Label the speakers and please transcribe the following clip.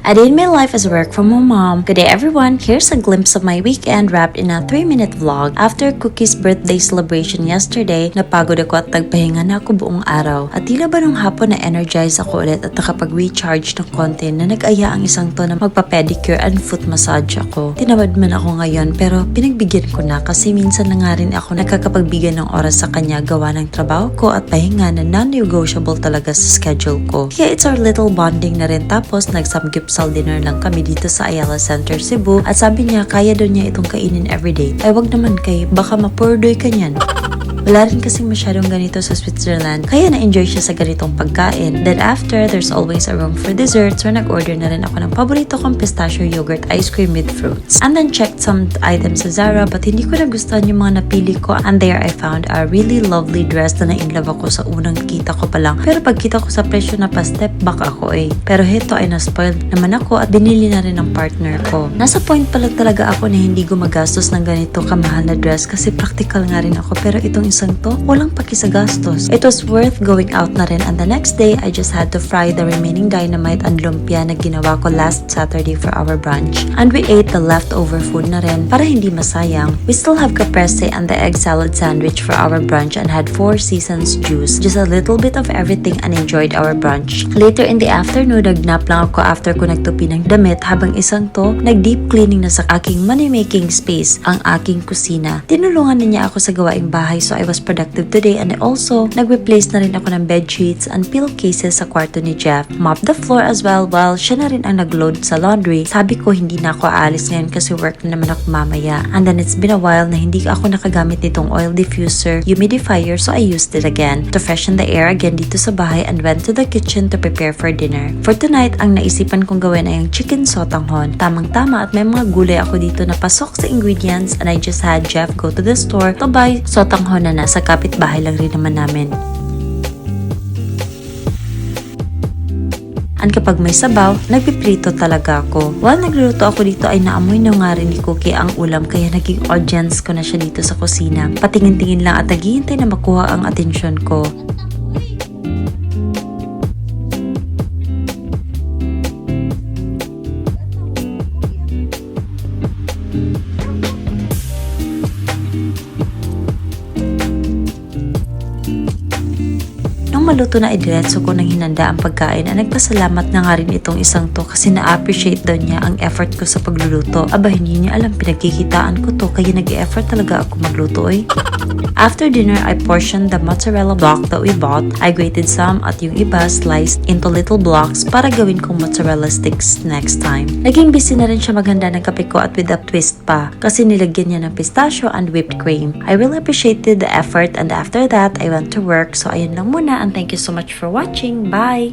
Speaker 1: A day in my life as a work from home mom. Good day everyone, here's a glimpse of my weekend wrapped in a 3-minute vlog. After Cookie's birthday celebration yesterday, napagod ako at nagpahinga na ako buong araw. At tila ba nung hapon na energize ako ulit at nakapag-recharge ng konti na nag-aya ang isang to na magpa-pedicure and foot massage ako. Tinamad man ako ngayon pero pinagbigyan ko na kasi minsan na nga rin ako nakakapagbigay ng oras sa kanya gawa ng trabaho ko at pahinga na non-negotiable talaga sa schedule ko. Kaya it's our little bonding na rin, tapos nag-samgyeopsal dinner lang kami dito sa Ayala Center, Cebu, at sabi niya kaya daw niya itong kainin everyday. Ay wag naman kay, baka mapurdoy ka niyan. Wala rin kasing masyadong ganito sa Switzerland, kaya na-enjoy siya sa ganitong pagkain. Then after, there's always a room for dessert, so nag-order na rin ako ng paborito kong pistachio yogurt ice cream with fruits. And then checked some items sa Zara, but hindi ko nagustuhan yung mga napili ko, and there I found a really lovely dress na na-inlove ako sa unang kita ko pa lang. Pero pagkita ko sa presyo na pa step back ako eh. Pero heto ay na-spoiled naman ako at binili na rin ng partner ko. Nasa point pa lang talaga ako na hindi gumagastos ng ganito kamahal na dress kasi practical nga rin ako, pero itong isang to, walang paki sa gastos. It was worth going out na rin, and the next day, I just had to fry the remaining dynamite and lumpia na ginawa ko last Saturday for our brunch. And we ate the leftover food na rin para hindi masayang. We still have caprese and the egg salad sandwich for our brunch and had 4 Seasons juice. Just a little bit of everything and enjoyed our brunch. Later in the afternoon, nagnap lang ako after ko nagtupi ng damit habang isang to, nag-deep cleaning na sa aking money-making space, ang aking kusina. Tinulungan na niya ako sa gawaing bahay, so I was productive today, and also nag-replace na rin ako ng bed sheets and pillowcases sa kwarto ni Jeff. Mop the floor as well while siya na rin ang nag-load sa laundry. Sabi ko hindi na ako aalis ngayon kasi work na naman ako mamaya. And then it's been a while na hindi ako nakagamit nitong oil diffuser, humidifier, so I used it again to freshen the air again dito sa bahay and went to the kitchen to prepare for dinner. For tonight, ang naisipan kong gawin ay ang chicken sotanghon. Tamang-tama at may mga gulay ako dito na pasok sa ingredients, and I just had Jeff go to the store to buy sotanghon na nasa kapitbahay lang rin naman namin. And kapag may sabaw, nagpiprito talaga ako. While nagluluto ako dito ay naamoy na nga rin ni Cookie ang ulam, kaya naging audience ko na siya dito sa kusina. Patingin-tingin lang at naghihintay na makuha ang atensyon ko. Maluto na idiretso ko ng hinanda ang pagkain, at nagpasalamat na nga rin itong isang to kasi na-appreciate daw niya ang effort ko sa pagluluto. Aba, hindi niya alam pinagkikitaan ko to, kaya nag-e-effort talaga ako magluto eh. After dinner, I portioned the mozzarella block that we bought. I grated some at yung iba sliced into little blocks para gawin kong mozzarella sticks next time. Naging busy na rin siya maghanda ng kape ko at with a twist pa kasi nilagyan niya ng pistachio and whipped cream. I really appreciated the effort, and after that, I went to work. So ayun lang muna, and thank you so much for watching. Bye!